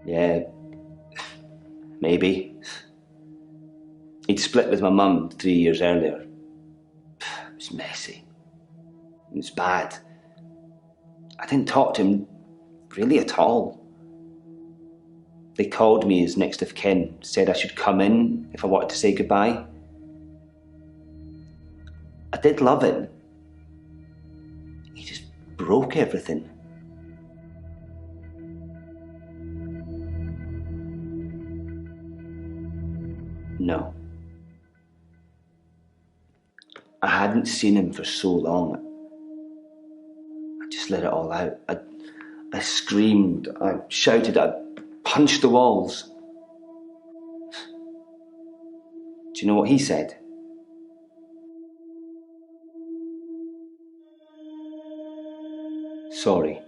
Yeah, maybe. He'd split with my mum 3 years earlier. It was messy. It was bad. I didn't talk to him really at all. They called me as next of kin, said I should come in if I wanted to say goodbye. I did love him. He just broke everything. No. I hadn't seen him for so long. I just let it all out. I screamed, I shouted, I punched the walls. Do you know what he said? Sorry.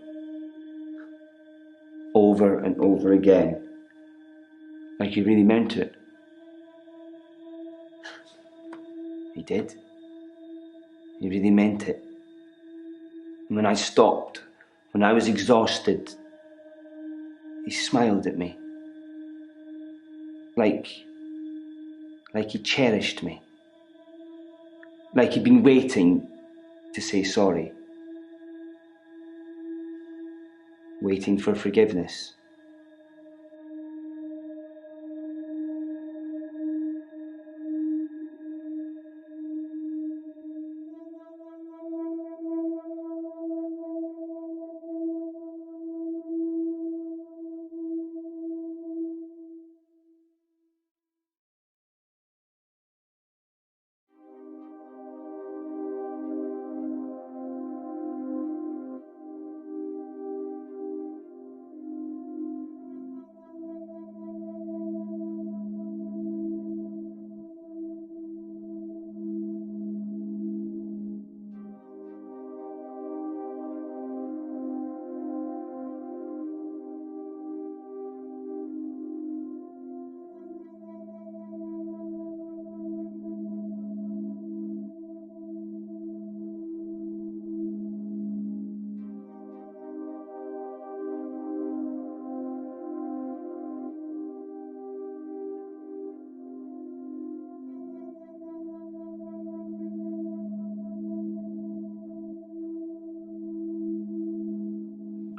Over and over again. Like he really meant it. He did. He really meant it. And when I stopped, when I was exhausted, he smiled at me. Like he cherished me. Like he'd been waiting to say sorry. Waiting for forgiveness.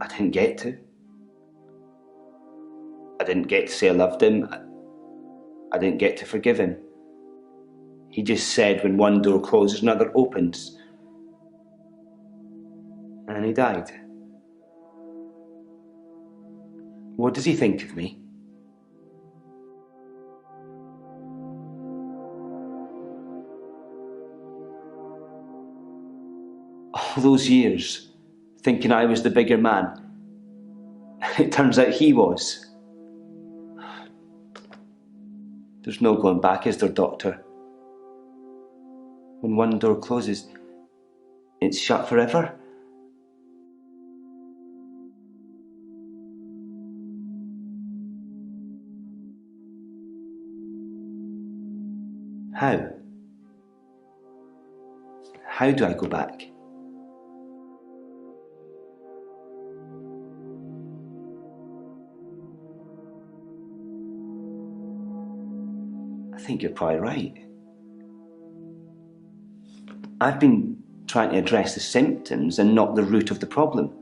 I didn't get to. I didn't get to say I loved him. I didn't get to forgive him. He just said when one door closes, another opens. And then he died. What does he think of me? All those years, thinking I was the bigger man. It turns out he was. There's no going back, is there, Doctor? When one door closes, it's shut forever? How? How do I go back? I think you're probably right. I've been trying to address the symptoms and not the root of the problem.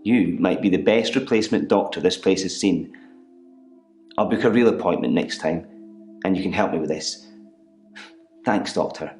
You might be the best replacement doctor this place has seen. I'll book a real appointment next time, and you can help me with this. Thanks, Doctor.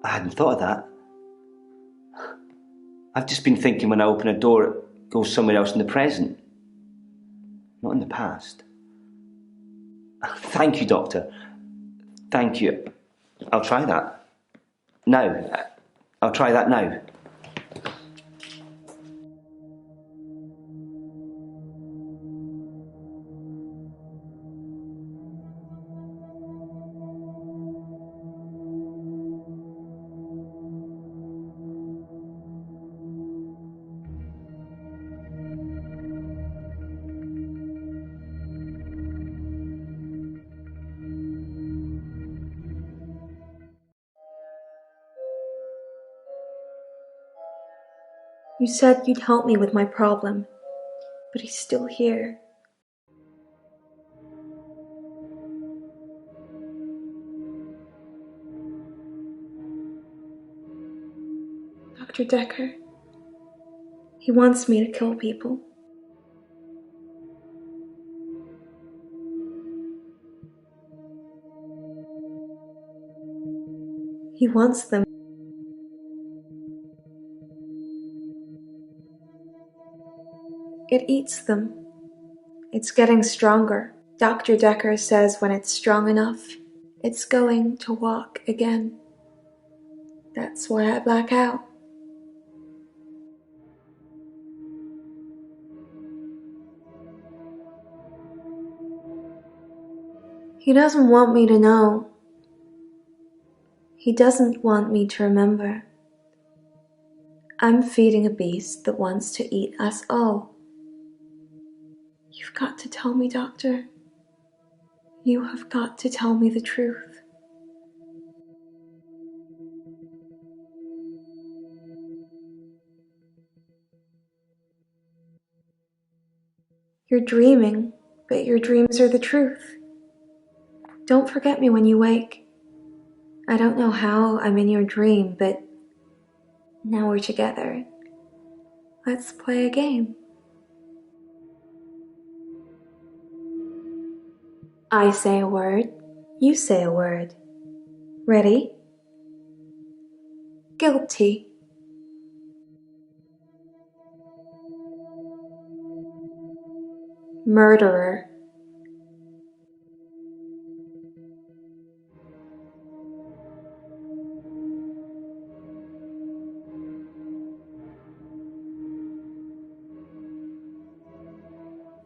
I hadn't thought of that. I've just been thinking when I open a door, it goes somewhere else in the present, not in the past. Thank you, Doctor. Thank you. I'll try that. Now. I'll try that now. You said you'd help me with my problem, but he's still here. Dr. Dekker, he wants me to kill people. He wants them. It eats them. It's getting stronger. Dr. Dekker says when it's strong enough, it's going to walk again. That's why I black out. He doesn't want me to know. He doesn't want me to remember. I'm feeding a beast that wants to eat us all. You've got to tell me, Doctor. You have got to tell me the truth. You're dreaming, but your dreams are the truth. Don't forget me when you wake. I don't know how I'm in your dream, but now we're together. Let's play a game. I say a word, you say a word. Ready? Guilty. Murderer.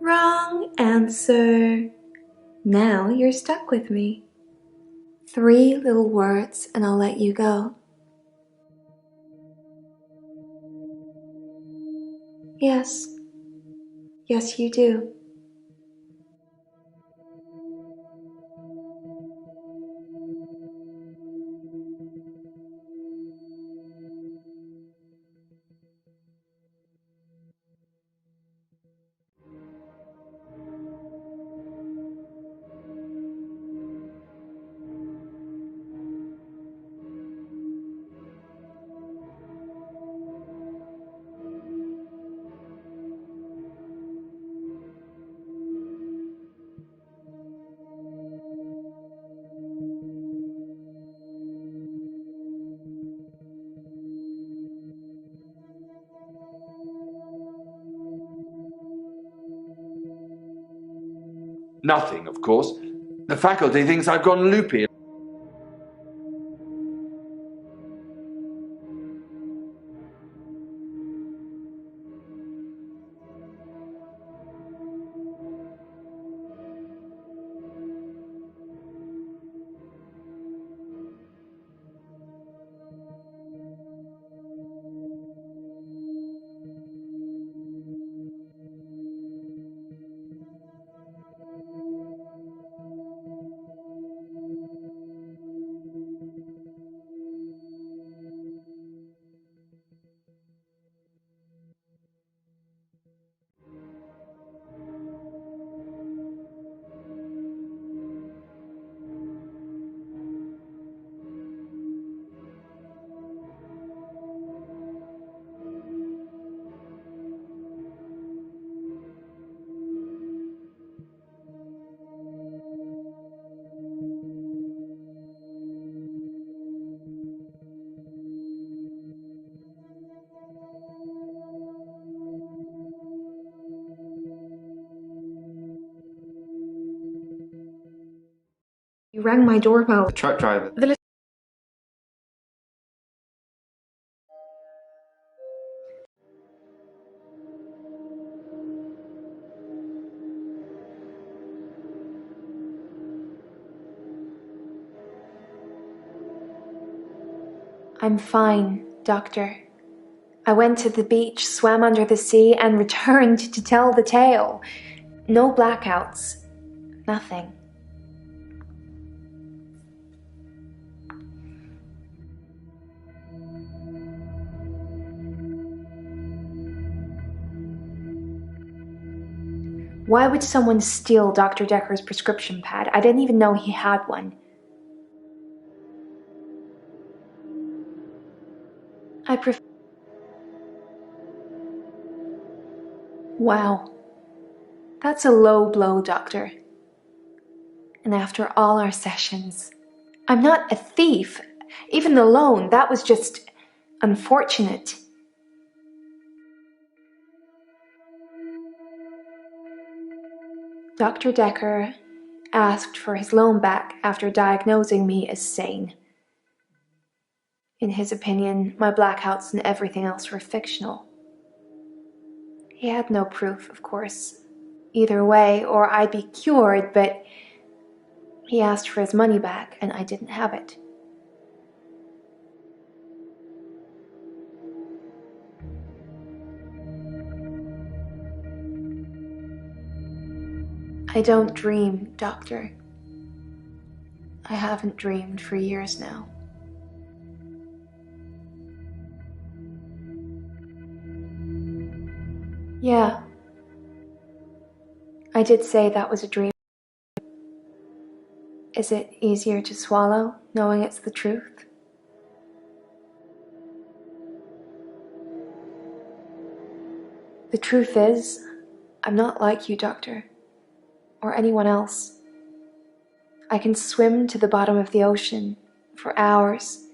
Wrong answer. Now you're stuck with me. 3 little words and I'll let you go. Yes. Yes, you do. Nothing, of course. The faculty thinks I've gone loopy. You rang my doorbell. The truck driver. I'm fine, Doctor. I went to the beach, swam under the sea, and returned to tell the tale. No blackouts. Nothing. Why would someone steal Dr. Dekker's prescription pad? I didn't even know he had one. Wow. That's a low blow, Doctor. And after all our sessions, I'm not a thief. Even the loan, that was just unfortunate. Dr. Dekker asked for his loan back after diagnosing me as sane. In his opinion, my blackouts and everything else were fictional. He had no proof, of course, either way, or I'd be cured, but he asked for his money back and I didn't have it. I don't dream, Doctor. I haven't dreamed for years now. Yeah. I did say that was a dream. Is it easier to swallow, knowing it's the truth? The truth is, I'm not like you, Doctor, or anyone else. I can swim to the bottom of the ocean for hours,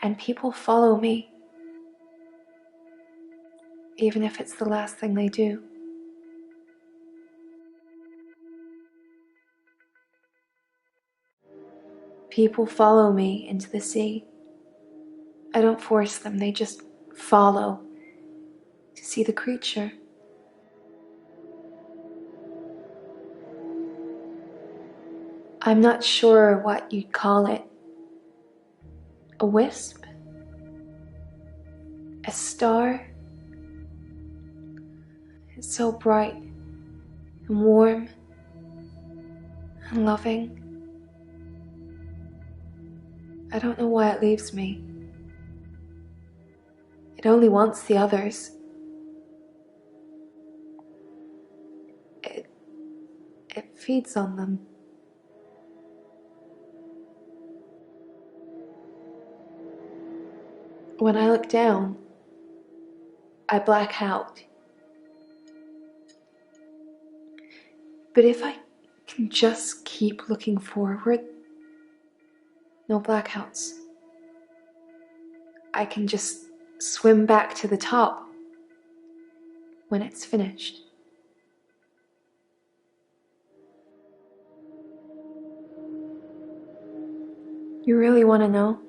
and people follow me, even if it's the last thing they do. People follow me into the sea. I don't force them, they just follow to see the creature. I'm not sure what you'd call it. A wisp? A star? It's so bright and warm and loving. I don't know why it leaves me. It only wants the others. It feeds on them. When I look down, I black out. But if I can just keep looking forward, no blackouts. I can just swim back to the top when it's finished. You really want to know?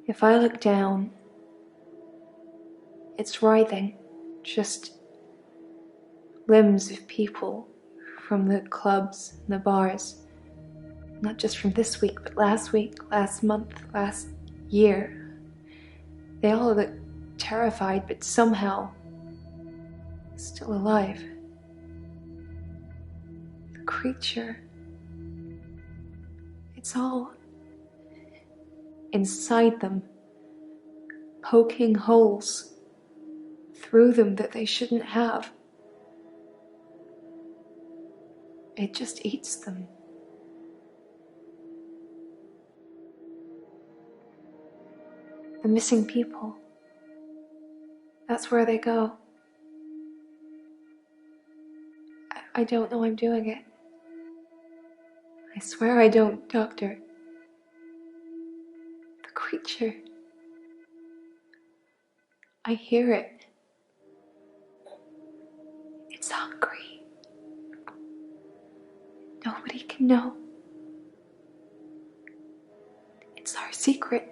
If I look down, it's writhing, just limbs of people from the clubs and the bars. Not just from this week, but last week, last month, last year. They all look terrified, but somehow still alive. The creature, it's all inside them, poking holes through them that they shouldn't have. It just eats them. The missing people, that's where they go. I don't know I'm doing it. I swear I don't, Doctor. The creature, I hear it. It's hungry. Nobody can know. It's our secret.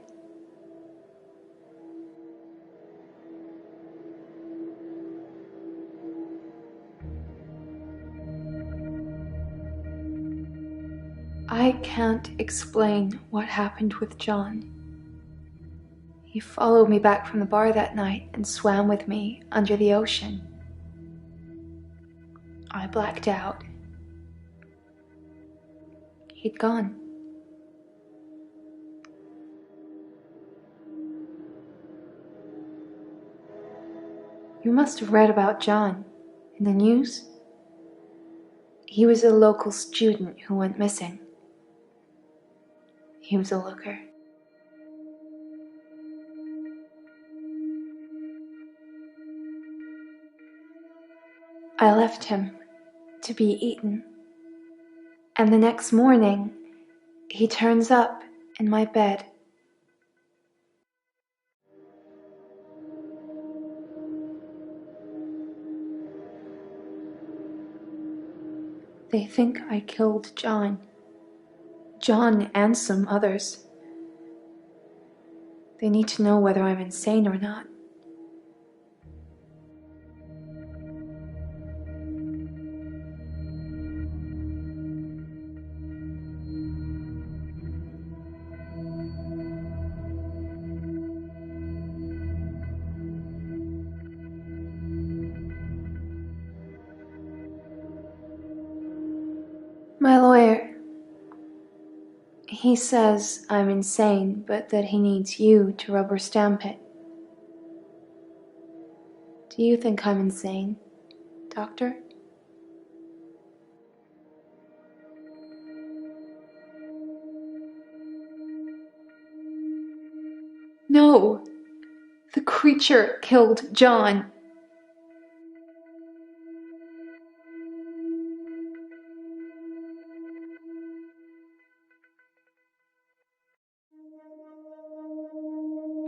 I can't explain what happened with John. He followed me back from the bar that night and swam with me under the ocean. I blacked out. He'd gone. You must have read about John in the news. He was a local student who went missing. He was a looker. I left him to be eaten. And the next morning, he turns up in my bed. They think I killed John. John and some others. They need to know whether I'm insane or not. My lawyer, he says I'm insane, but that he needs you to rubber stamp it. Do you think I'm insane, Doctor? No! The creature killed John.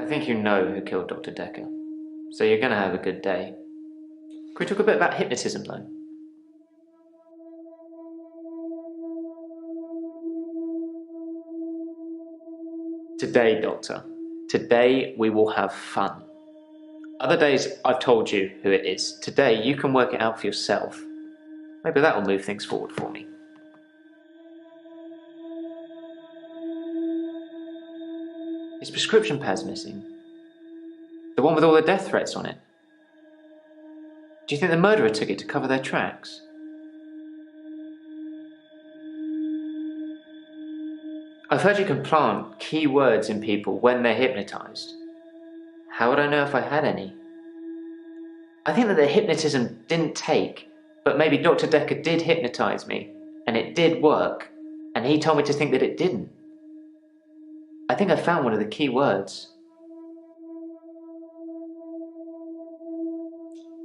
I think you know who killed Dr. Dekker, so you're going to have a good day. Can we talk a bit about hypnotism, though? Today, Doctor, today we will have fun. Other days I've told you who it is. Today you can work it out for yourself. Maybe that will move things forward for me. His prescription pad's missing. The one with all the death threats on it. Do you think the murderer took it to cover their tracks? I've heard you can plant key words in people when they're hypnotized. How would I know if I had any? I think that the hypnotism didn't take, but maybe Dr. Dekker did hypnotize me, and it did work, and he told me to think that it didn't. I think I found one of the key words.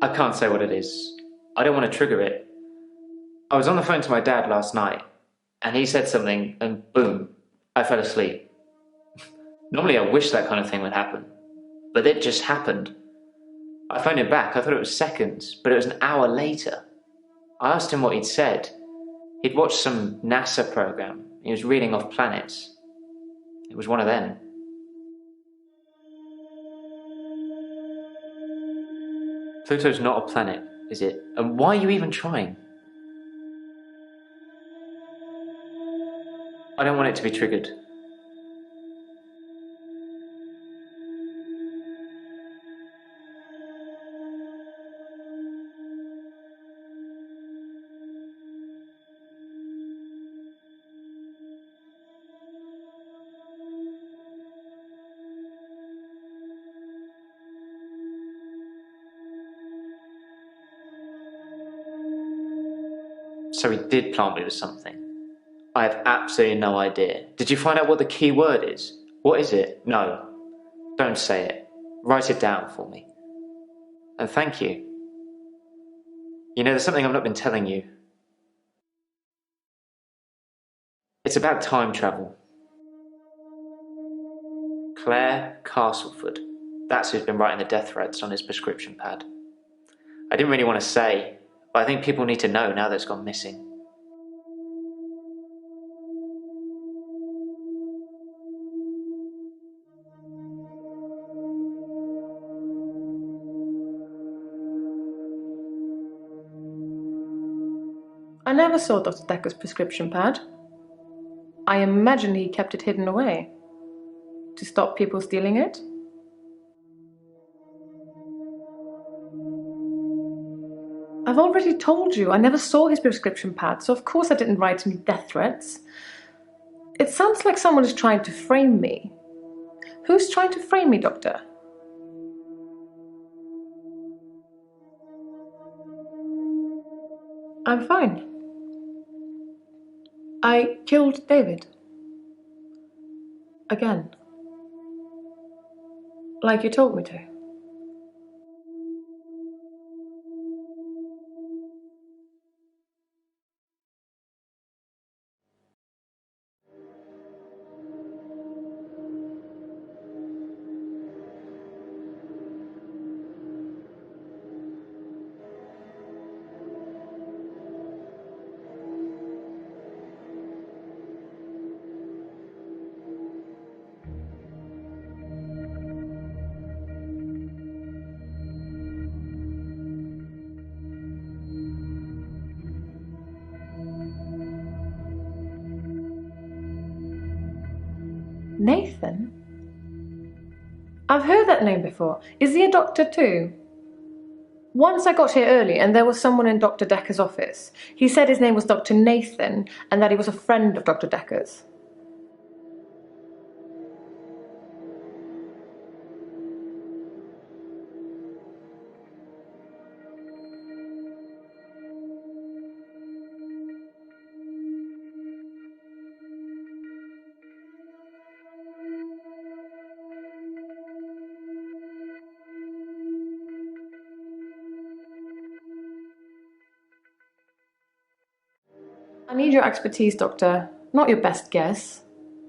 I can't say what it is. I don't want to trigger it. I was on the phone to my dad last night, and he said something, and boom, I fell asleep. Normally I wish that kind of thing would happen, but it just happened. I phoned him back. I thought it was seconds, but it was an hour later. I asked him what he'd said. He'd watched some NASA program. He was reading off planets. It was one of them. Pluto's not a planet, is it? And why are you even trying? I don't want it to be triggered. So he did plant me with something. I have absolutely no idea. Did you find out what the key word is? What is it? No. Don't say it. Write it down for me. And thank you. You know, there's something I've not been telling you. It's about time travel. Claire Castleford. That's who's been writing the death threats on his prescription pad. I didn't really want to say, but I think people need to know now that it's gone missing. I never saw Dr. Dekker's prescription pad. I imagine he kept it hidden away. To stop people stealing it? I've already told you, I never saw his prescription pad, so of course I didn't write any death threats. It sounds like someone is trying to frame me. Who's trying to frame me, Doctor? I'm fine. I killed David. Again. Like you told me to. Nathan? I've heard that name before. Is he a doctor too? Once I got here early and there was someone in Dr. Dekker's office. He said his name was Dr. Nathan and that he was a friend of Dr. Dekker's. I need your expertise, Doctor. Not your best guess.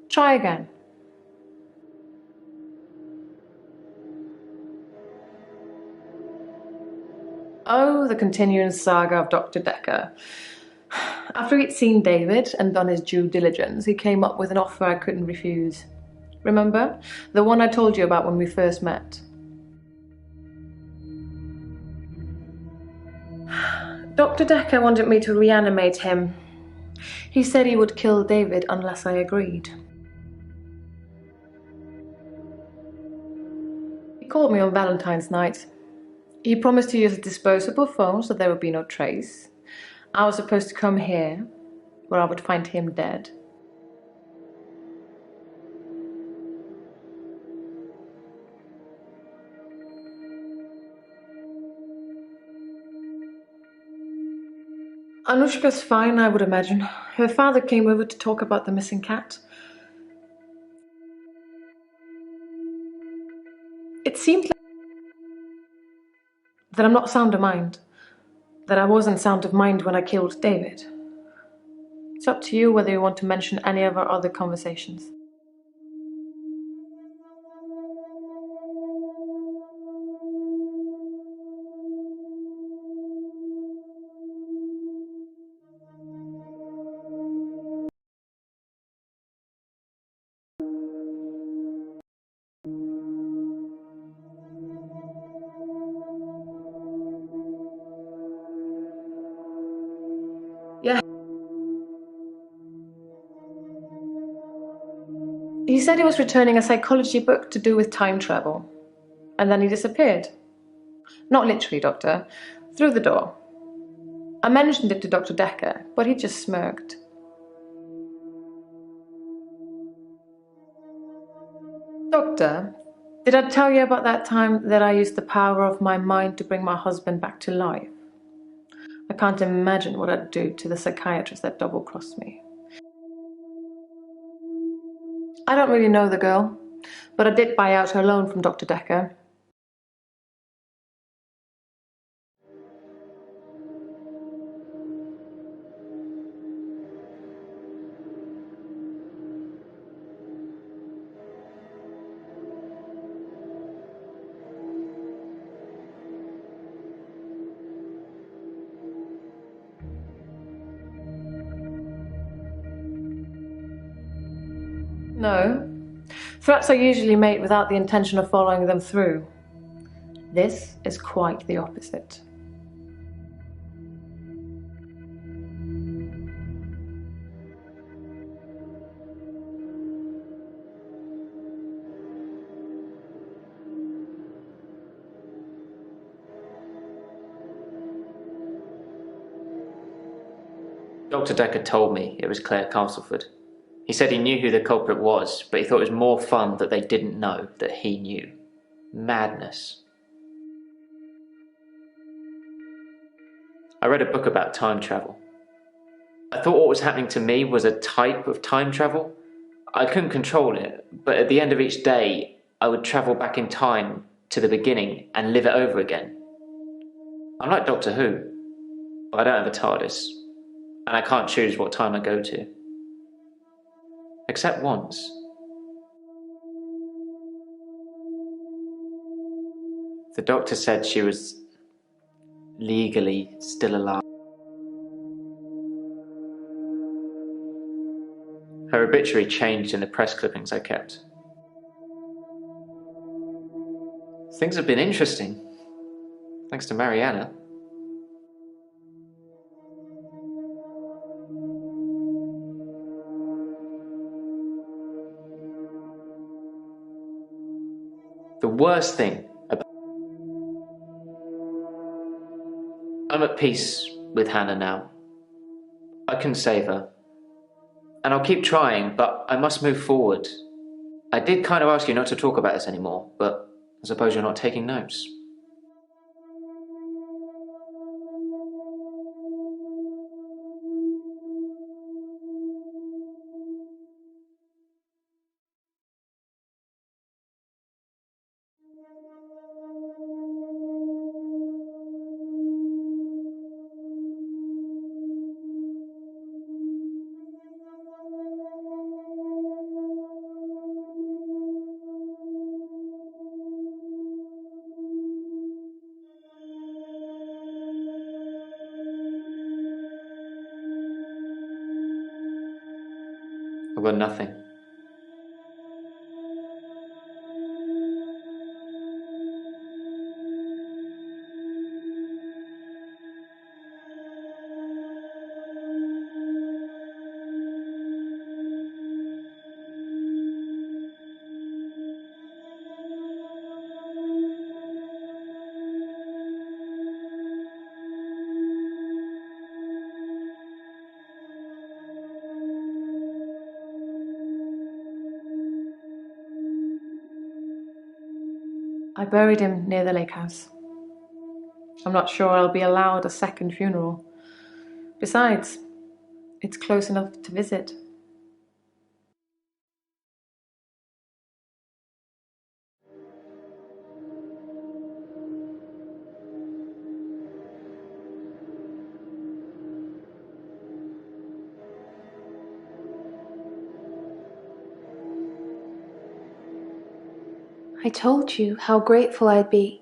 Try again. Oh, the continuing saga of Dr. Dekker. After he'd seen David and done his due diligence, he came up with an offer I couldn't refuse. Remember? The one I told you about when we first met. Dr. Dekker wanted me to reanimate him. He said he would kill David unless I agreed. He called me on Valentine's night. He promised to use a disposable phone so there would be no trace. I was supposed to come here, where I would find him dead. Anushka's fine, I would imagine. Her father came over to talk about the missing cat. It seems like that I'm not sound of mind. That I wasn't sound of mind when I killed David. It's up to you whether you want to mention any of our other conversations. Yeah. He said he was returning a psychology book to do with time travel. And then he disappeared. Not literally, Doctor. Through the door. I mentioned it to Dr. Dekker, but he just smirked. Doctor, did I tell you about that time that I used the power of my mind to bring my husband back to life? I can't imagine what I'd do to the psychiatrist that double-crossed me. I don't really know the girl, but I did buy out her loan from Dr. Dekker. No. Threats are usually made without the intention of following them through. This is quite the opposite. Dr. Dekker told me it was Claire Castleford. He said he knew who the culprit was, but he thought it was more fun that they didn't know that he knew. Madness. I read a book about time travel. I thought what was happening to me was a type of time travel. I couldn't control it, but at the end of each day, I would travel back in time to the beginning and live it over again. I'm like Doctor Who, but I don't have a TARDIS, and I can't choose what time I go to. Except once. The doctor said she was legally still alive. Her obituary changed in the press clippings I kept. Things have been interesting, thanks to Mariana. The worst thing about... I'm at peace with Hannah now. I can save her. And I'll keep trying, but I must move forward. I did kind of ask you not to talk about this anymore, but I suppose you're not taking notes. I've got nothing. I buried him near the lake house. I'm not sure I'll be allowed a second funeral. Besides, it's close enough to visit. I told you how grateful I'd be.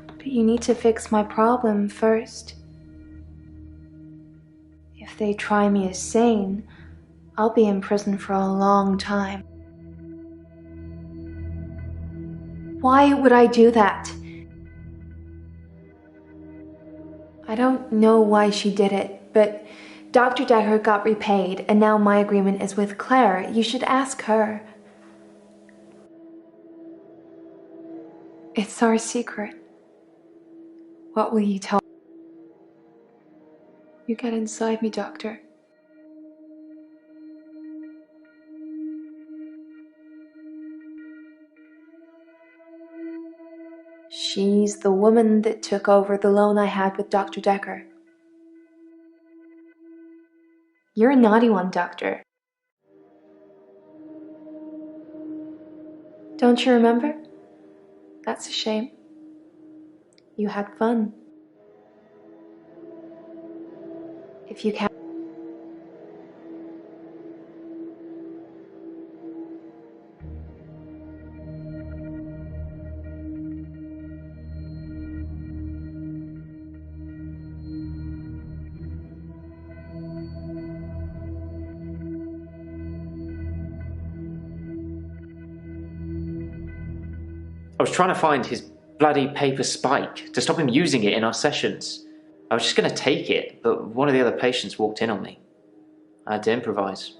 But you need to fix my problem first. If they try me as sane, I'll be in prison for a long time. Why would I do that? I don't know why she did it, but Dr. Dekker got repaid, and now my agreement is with Claire. You should ask her. It's our secret. What will you tell? You get inside me, Doctor. She's the woman that took over the loan I had with Dr. Dekker. You're a naughty one, Doctor. Don't you remember? That's a shame. You had fun. If you can. I was trying to find his bloody paper spike to stop him using it in our sessions. I was just going to take it, but one of the other patients walked in on me. I had to improvise.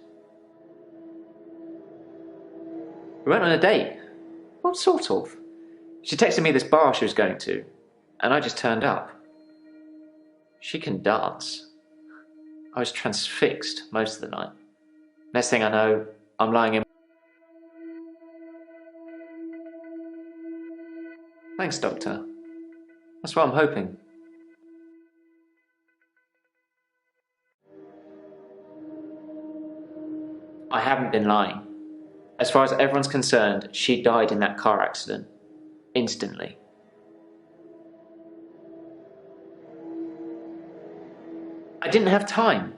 We went on a date. What sort of? She texted me this bar she was going to, and I just turned up. She can dance. I was transfixed most of the night. Next thing I know, I'm lying in... Thanks, Doctor. That's what I'm hoping. haven't been lying. As far as everyone's concerned, she died in that car accident. Instantly. I didn't have time.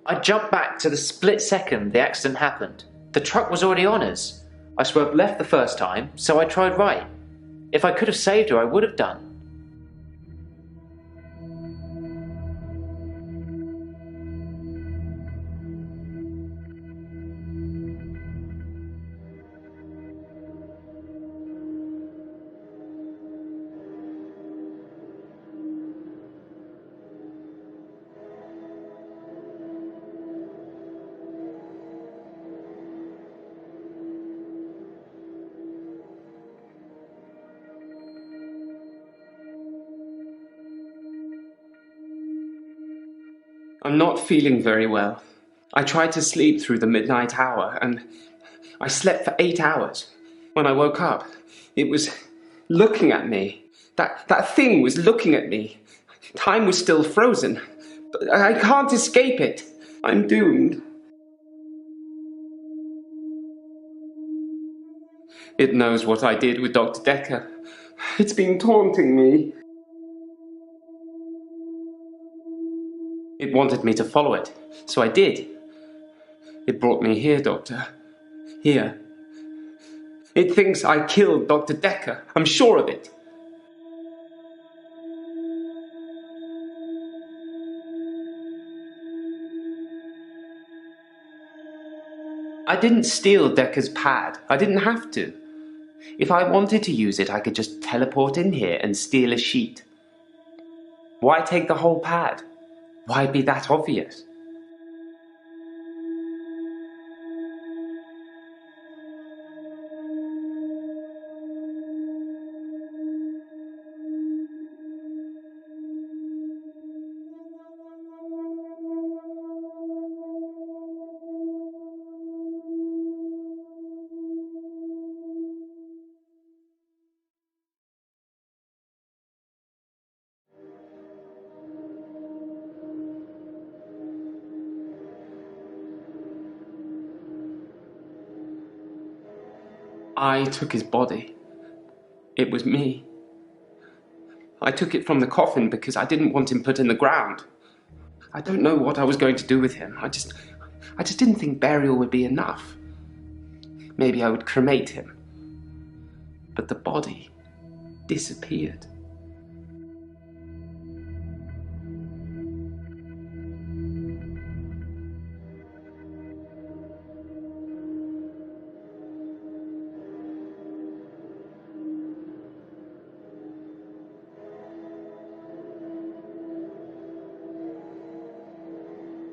I jumped back to the split second the accident happened. The truck was already on us. I swerved left the first time, so I tried right. If I could have saved her, I would have done. I'm not feeling very well. I tried to sleep through the midnight hour, and I slept for 8 hours. When I woke up, it was looking at me. That thing was looking at me. Time was still frozen. But I can't escape it. I'm doomed. It knows what I did with Dr. Dekker. It's been taunting me. It wanted me to follow it, so I did. It brought me here, Doctor. Here. It thinks I killed Dr. Dekker. I'm sure of it. I didn't steal Dekker's pad. I didn't have to. If I wanted to use it, I could just teleport in here and steal a sheet. Why take the whole pad? Why be that obvious? I took his body. It was me. I took it from the coffin because I didn't want him put in the ground. I don't know what I was going to do with him. I just didn't think burial would be enough. Maybe I would cremate him. But the body disappeared.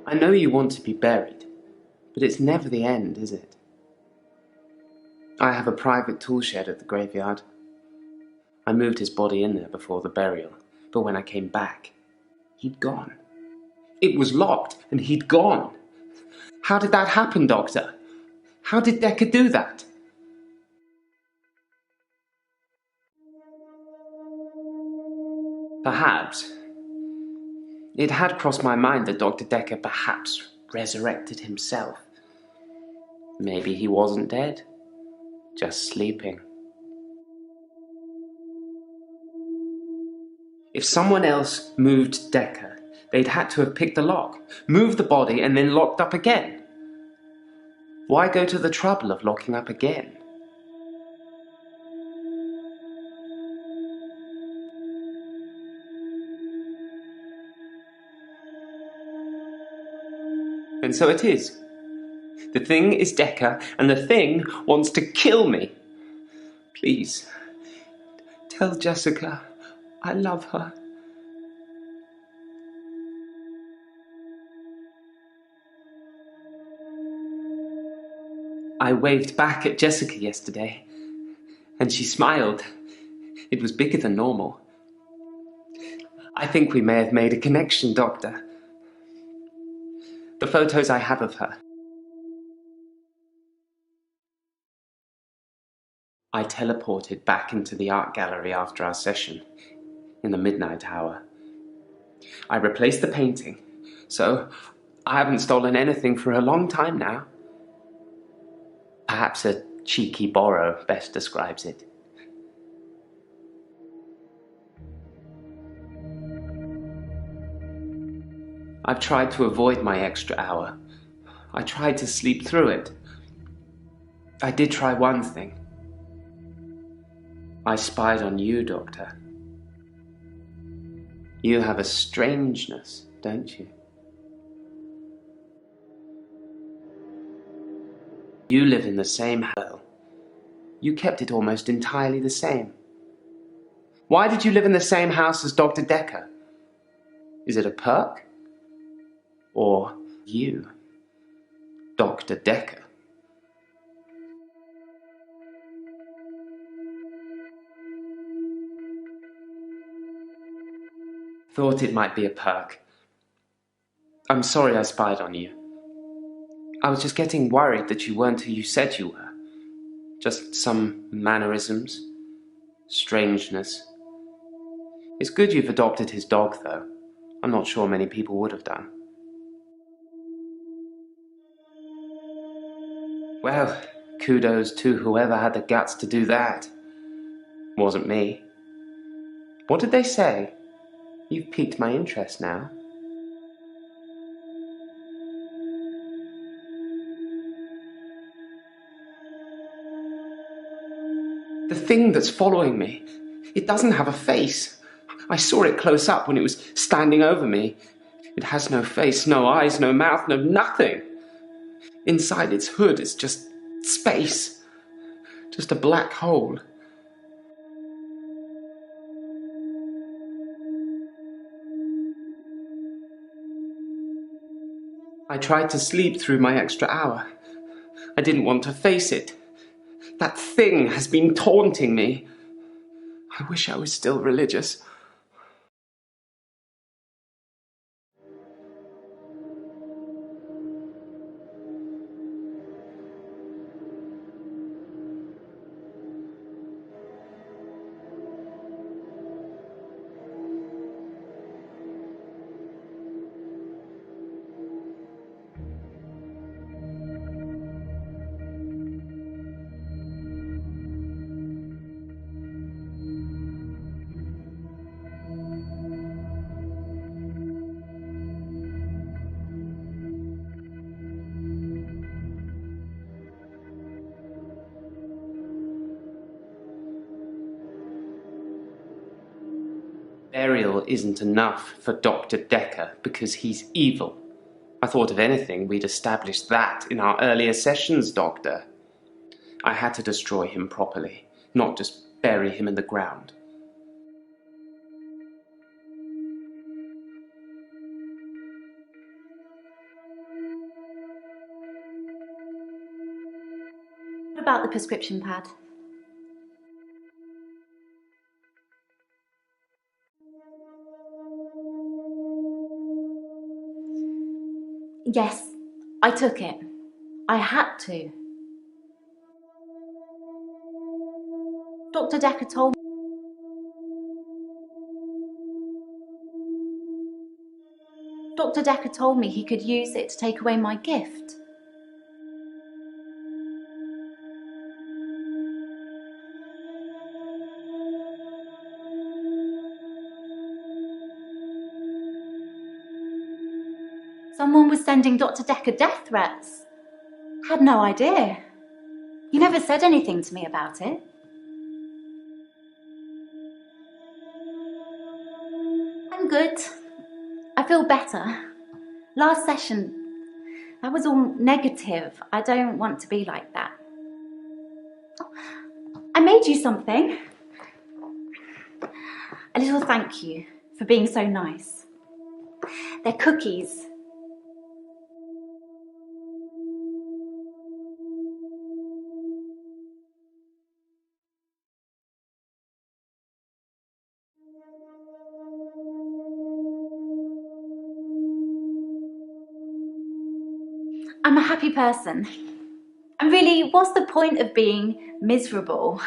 I know you want to be buried, but it's never the end, is it? I have a private tool shed at the graveyard. I moved his body in there before the burial, but when I came back, he'd gone. It was locked, and he'd gone. How did that happen, Doctor? How did Dekker do that? Perhaps. It had crossed my mind that Dr. Dekker perhaps resurrected himself. Maybe he wasn't dead, just sleeping. If someone else moved Dekker, they'd had to have picked the lock, moved the body, and then locked up again. Why go to the trouble of locking up again? And so it is. The thing is Dekker, and the thing wants to kill me. Please, tell Jessica I love her. I waved back at Jessica yesterday, and she smiled. It was bigger than normal. I think we may have made a connection, Doctor. The photos I have of her. I teleported back into the art gallery after our session, in the midnight hour. I replaced the painting, so I haven't stolen anything for a long time now. Perhaps a cheeky borrow best describes it. I've tried to avoid my extra hour. I tried to sleep through it. I did try one thing. I spied on you, Doctor. You have a strangeness, don't you? You live in the same house. You kept it almost entirely the same. Why did you live in the same house as Dr. Dekker? Is it a perk? Or you, Dr. Dekker? Thought it might be a perk. I'm sorry I spied on you. I was just getting worried that you weren't who you said you were. Just some mannerisms, strangeness. It's good you've adopted his dog, though. I'm not sure many people would have done. Well, kudos to whoever had the guts to do that. Wasn't me. What did they say? You've piqued my interest now. The thing that's following me, it doesn't have a face. I saw it close up when it was standing over me. It has no face, no eyes, no mouth, no nothing. Inside its hood is just space. Just a black hole. I tried to sleep through my extra hour. I didn't want to face it. That thing has been taunting me. I wish I was still religious. Burial isn't enough for Dr. Dekker because he's evil. I thought if anything, we'd established that in our earlier sessions, Doctor. I had to destroy him properly, not just bury him in the ground. What about the prescription pad? Yes, I took it. I had to. Dr. Dekker told me. Dr. Dekker told me he could use it to take away my gift. Someone was sending Dr. Dekker death threats. Had no idea. He never said anything to me about it. I'm good. I feel better. Last session, that was all negative. I don't want to be like that. I made you something. A little thank you for being so nice. They're cookies. I'm a happy person. And really, what's the point of being miserable?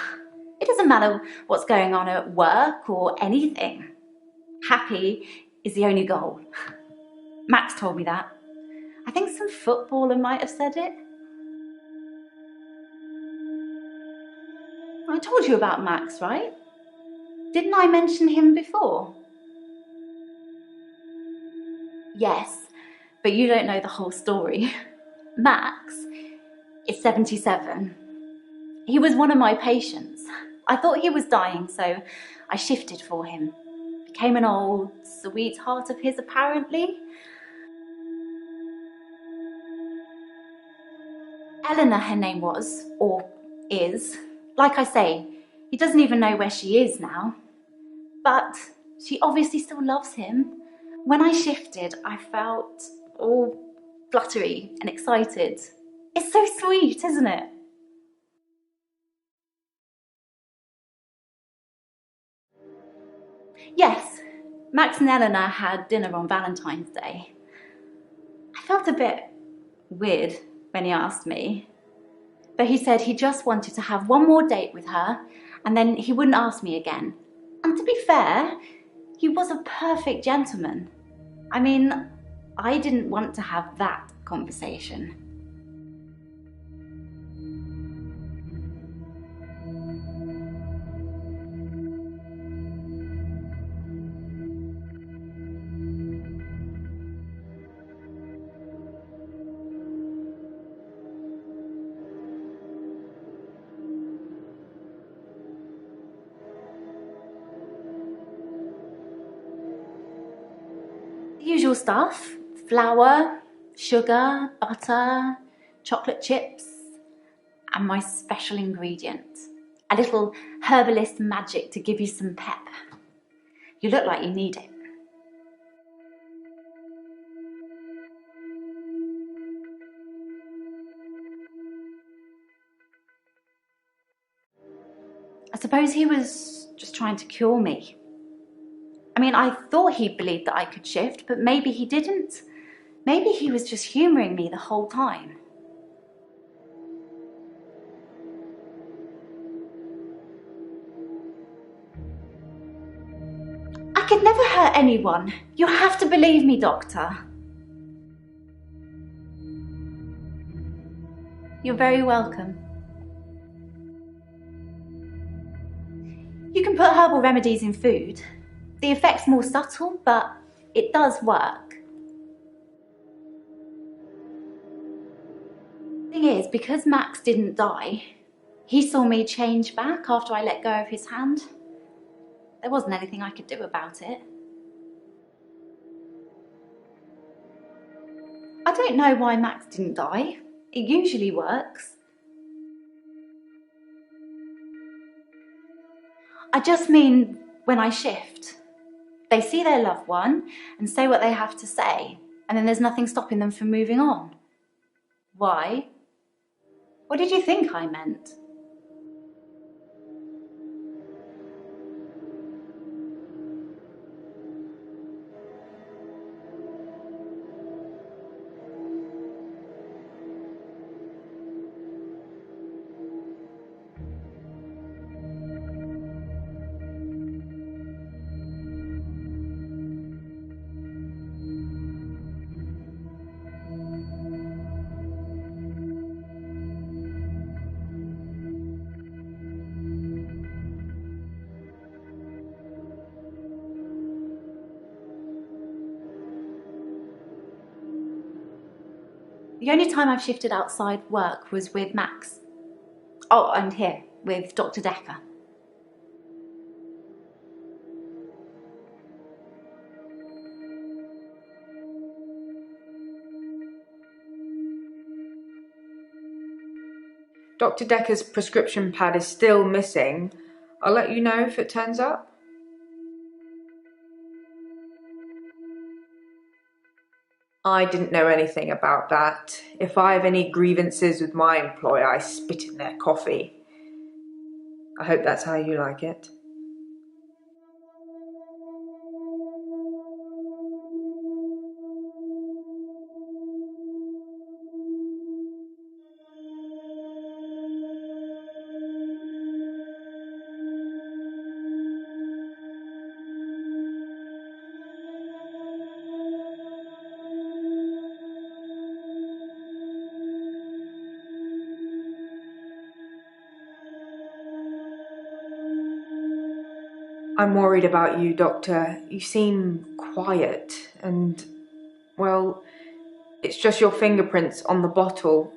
It doesn't matter what's going on at work or anything. Happy is the only goal. Max told me that. I think some footballer might have said it. I told you about Max, right? Didn't I mention him before? Yes, but you don't know the whole story. Max is 77. He was one of my patients. I thought he was dying, so I shifted for him. Became an old sweetheart of his, apparently. Eleanor, her name was, or is. Like I say, he doesn't even know where she is now. But she obviously still loves him. When I shifted, I felt all fluttery and excited. It's so sweet, isn't it? Yes, Max and Eleanor had dinner on Valentine's Day. I felt a bit weird when he asked me, but he said he just wanted to have one more date with her and then he wouldn't ask me again. And to be fair, he was a perfect gentleman. I mean, I didn't want to have that conversation. The usual stuff: flour, sugar, butter, chocolate chips, and my special ingredient, a little herbalist magic to give you some pep. You look like you need it. I suppose he was just trying to cure me. I mean, I thought he believed that I could shift, but maybe he didn't. Maybe he was just humouring me the whole time. I could never hurt anyone. You have to believe me, Doctor. You're very welcome. You can put herbal remedies in food. The effect's more subtle, but it does work. The thing is, because Max didn't die, he saw me change back after I let go of his hand. There wasn't anything I could do about it. I don't know why Max didn't die. It usually works. I just mean when I shift. They see their loved one and say what they have to say, and then there's nothing stopping them from moving on. Why? What did you think I meant? The only time I've shifted outside work was with Max. Oh, and here, with Dr. Dekker. Dr. Dekker's prescription pad is still missing. I'll let you know if it turns up. I didn't know anything about that. If I have any grievances with my employer, I spit in their coffee. I hope that's how you like it. I'm worried about you, Doctor. You seem quiet and, well, it's just your fingerprints on the bottle.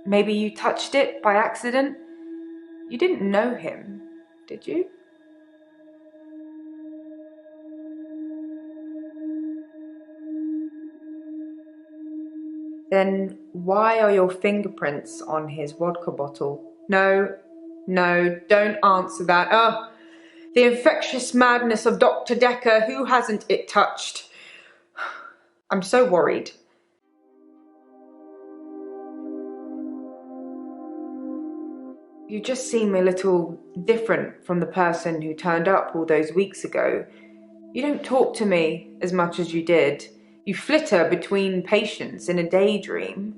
Maybe you touched it by accident? You didn't know him, did you? Then why are your fingerprints on his vodka bottle? No, don't answer that. Oh, the infectious madness of Dr. Dekker, who hasn't it touched? I'm so worried. You just seem a little different from the person who turned up all those weeks ago. You don't talk to me as much as you did. You flitter between patients in a daydream.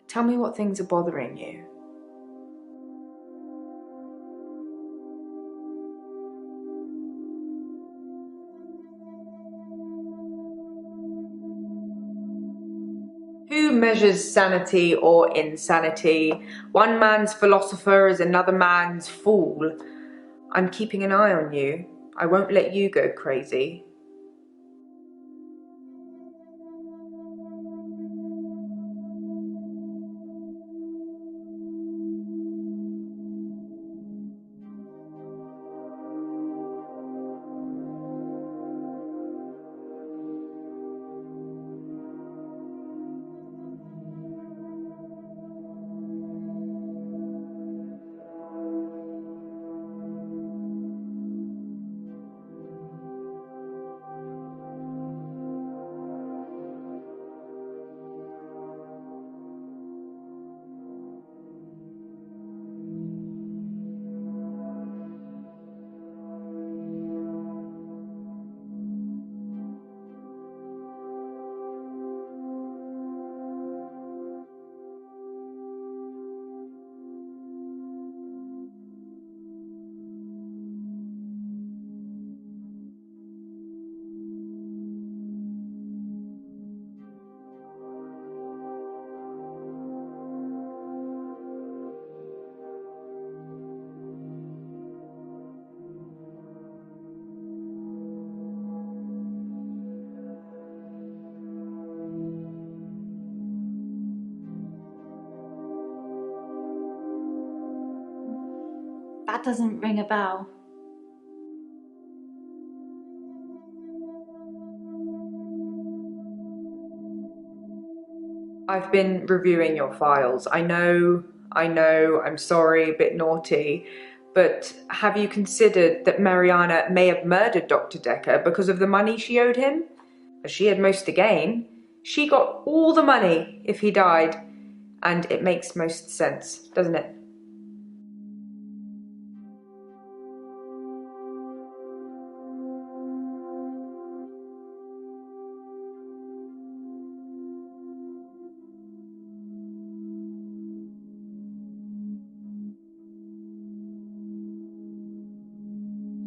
Tell me what things are bothering you. Who measures sanity or insanity? One man's philosopher is another man's fool. I'm keeping an eye on you. I won't let you go crazy. That doesn't ring a bell. I've been reviewing your files. I know, I'm sorry, a bit naughty, but have you considered that Mariana may have murdered Dr. Dekker because of the money she owed him? As she had most to gain. She got all the money if he died, and it makes most sense, doesn't it?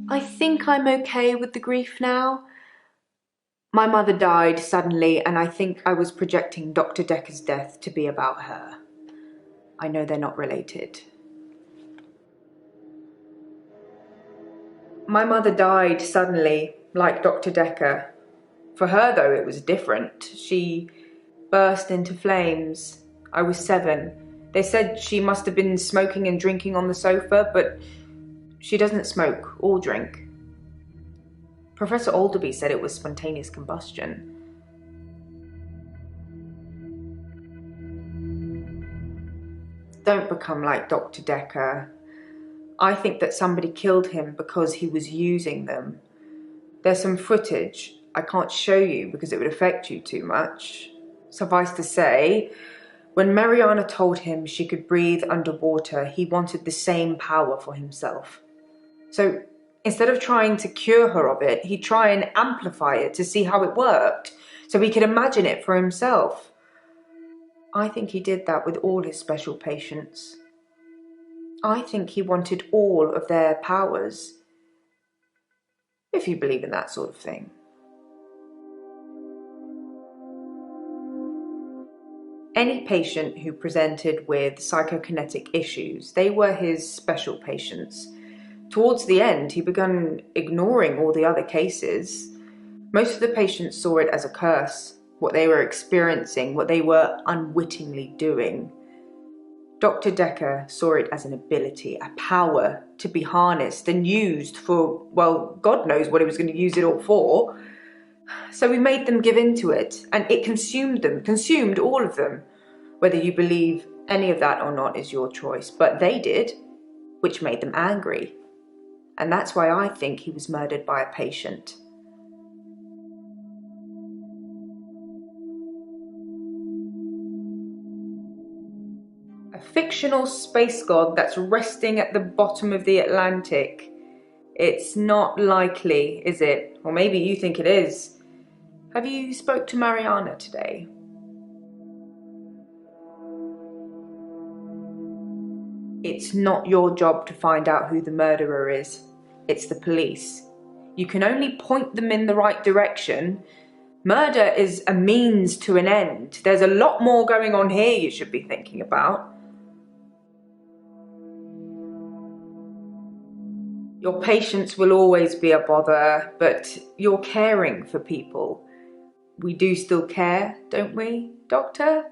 I think I'm okay with the grief now. My mother died suddenly, and I think I was projecting Dr. Dekker's death to be about her. I know they're not related. My mother died suddenly, like Dr. Dekker. For her, though, it was different. She burst into flames. I was 7. They said she must have been smoking and drinking on the sofa, but she doesn't smoke or drink. Professor Alderby said it was spontaneous combustion. Don't become like Dr. Dekker. I think that somebody killed him because he was using them. There's some footage I can't show you because it would affect you too much. Suffice to say, when Mariana told him she could breathe underwater, he wanted the same power for himself. So instead of trying to cure her of it, he'd try and amplify it to see how it worked, so he could imagine it for himself. I think he did that with all his special patients. I think he wanted all of their powers, if you believe in that sort of thing. Any patient who presented with psychokinetic issues, they were his special patients. Towards the end, he began ignoring all the other cases. Most of the patients saw it as a curse, what they were experiencing, what they were unwittingly doing. Dr. Dekker saw it as an ability, a power to be harnessed and used for, well, God knows what he was going to use it all for. So he made them give in to it, and it consumed them, consumed all of them. Whether you believe any of that or not is your choice, but they did, which made them angry. And that's why I think he was murdered by a patient. A fictional space god that's resting at the bottom of the Atlantic. It's not likely, is it? Or maybe you think it is. Have you spoke to Mariana today? It's not your job to find out who the murderer is. It's the police. You can only point them in the right direction. Murder is a means to an end. There's a lot more going on here you should be thinking about. Your patients will always be a bother, but you're caring for people. We do still care, don't we, Doctor?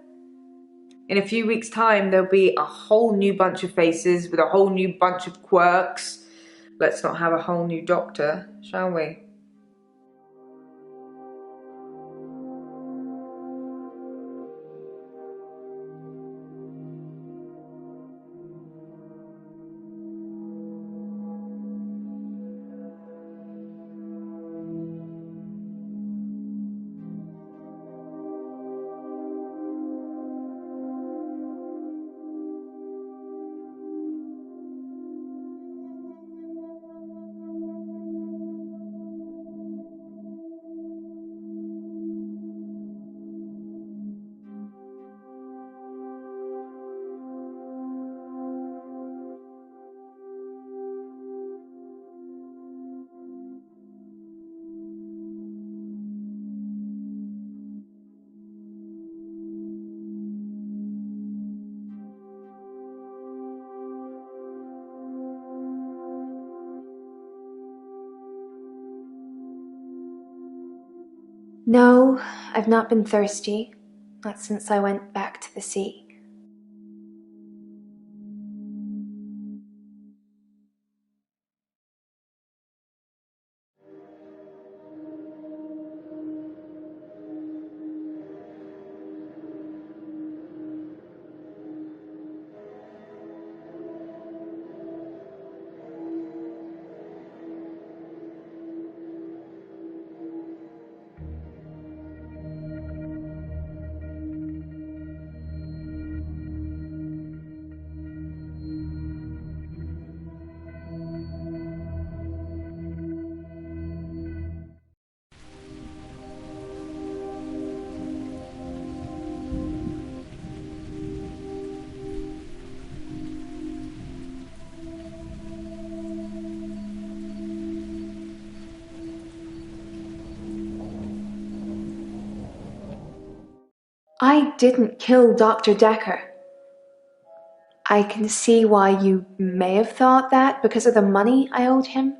In a few weeks' time, there'll be a whole new bunch of faces with a whole new bunch of quirks. Let's not have a whole new doctor, shall we? No, I've not been thirsty, not since I went back to the sea. I didn't kill Dr. Dekker. I can see why you may have thought that because of the money I owed him,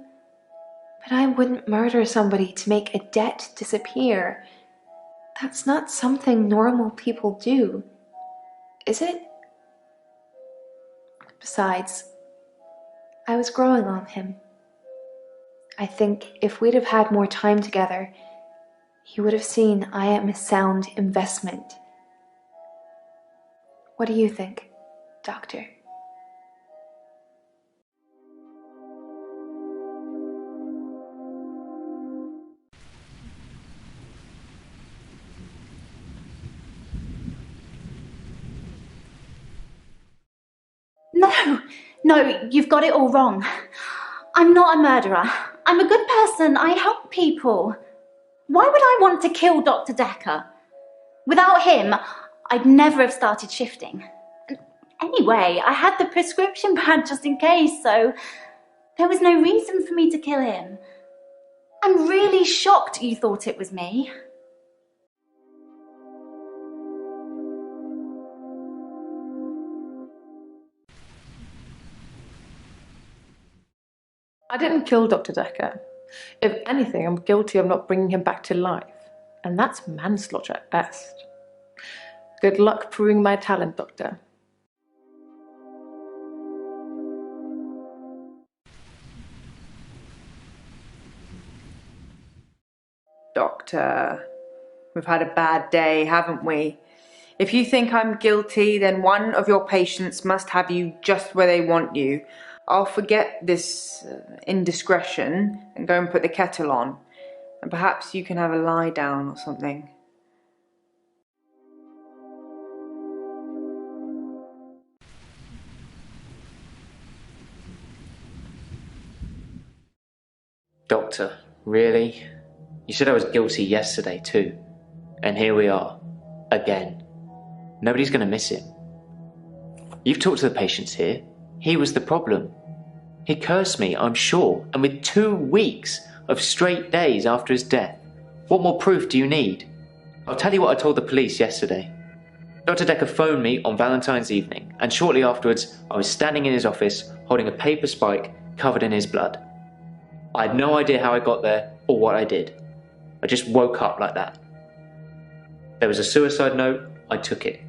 but I wouldn't murder somebody to make a debt disappear. That's not something normal people do, is it? Besides, I was growing on him. I think if we'd have had more time together, he would have seen I am a sound investment. What do you think, Doctor? No, you've got it all wrong. I'm not a murderer. I'm a good person. I help people. Why would I want to kill Dr. Dekker? Without him, I'd never have started shifting. Anyway, I had the prescription pad just in case, so there was no reason for me to kill him. I'm really shocked you thought it was me. I didn't kill Dr. Dekker. If anything, I'm guilty of not bringing him back to life. And that's manslaughter at best. Good luck proving my talent, Doctor. Doctor, we've had a bad day, haven't we? If you think I'm guilty, then one of your patients must have you just where they want you. I'll forget this indiscretion and go and put the kettle on. And perhaps you can have a lie down or something. Doctor, really? You said I was guilty yesterday too. And here we are. Again. Nobody's going to miss him. You've talked to the patients here. He was the problem. He cursed me, I'm sure, and with 2 weeks of straight days after his death. What more proof do you need? I'll tell you what I told the police yesterday. Dr. Dekker phoned me on Valentine's evening, and shortly afterwards I was standing in his office holding a paper spike covered in his blood. I had no idea how I got there or what I did. I just woke up like that. There was a suicide note, I took it.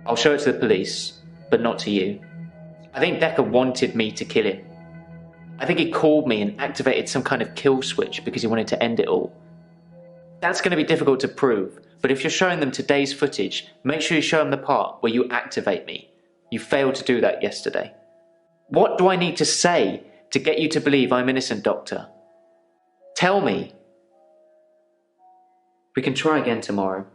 I'll show it to the police, but not to you. I think Dekker wanted me to kill him. I think he called me and activated some kind of kill switch because he wanted to end it all. That's going to be difficult to prove, but if you're showing them today's footage, make sure you show them the part where you activate me. You failed to do that yesterday. What do I need to say to get you to believe I'm innocent, Doctor? Tell me. We can try again tomorrow.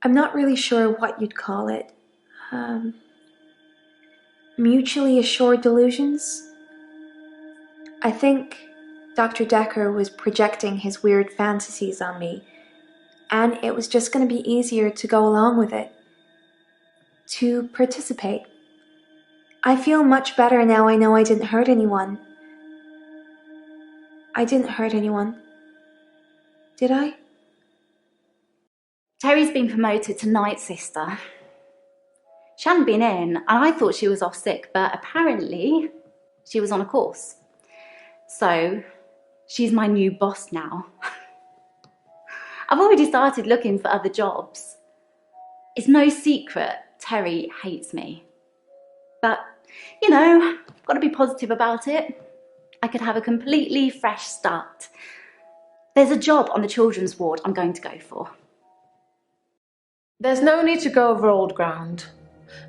I'm not really sure what you'd call it. Mutually assured delusions? I think Dr. Dekker was projecting his weird fantasies on me, and it was just going to be easier to go along with it, to participate. I feel much better now I know I didn't hurt anyone. I didn't hurt anyone. Did I? Terry's been promoted to night sister. She hadn't been in, and I thought she was off sick, but apparently she was on a course. So she's my new boss now. I've already started looking for other jobs. It's no secret Terry hates me. But, you know, I've got to be positive about it. I could have a completely fresh start. There's a job on the children's ward I'm going to go for. There's no need to go over old ground.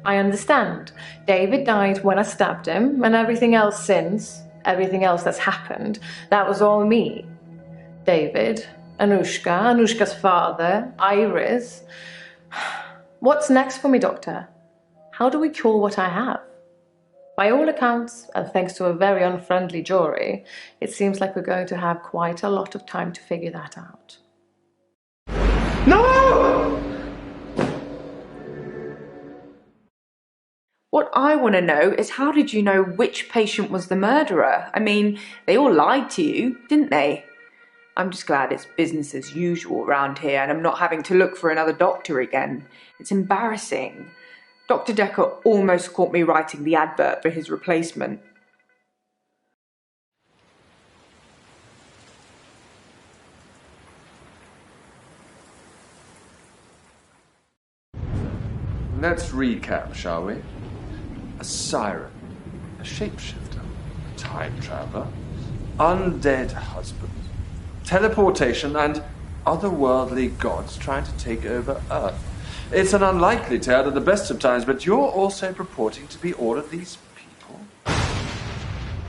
I understand. David died when I stabbed him, and everything else since, everything else that's happened, that was all me. David, Anushka's father, Iris. What's next for me, Doctor? How do we cure what I have? By all accounts, and thanks to a very unfriendly jury, it seems like we're going to have quite a lot of time to figure that out. No! What I want to know is, how did you know which patient was the murderer? I mean, they all lied to you, didn't they? I'm just glad it's business as usual around here and I'm not having to look for another doctor again. It's embarrassing. Dr. Dekker almost caught me writing the advert for his replacement. Let's recap, shall we? A siren, a shapeshifter, a time traveler, undead husband, teleportation, and otherworldly gods trying to take over Earth. It's an unlikely tale at the best of times, but you're also purporting to be all of these people.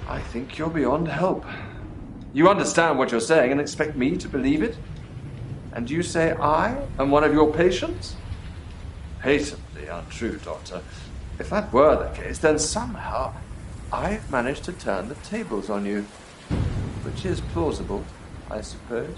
I think you're beyond help. You understand what you're saying and expect me to believe it? And you say I am one of your patients? Patently untrue, Doctor. If that were the case, then somehow I've managed to turn the tables on you, which is plausible, I suppose.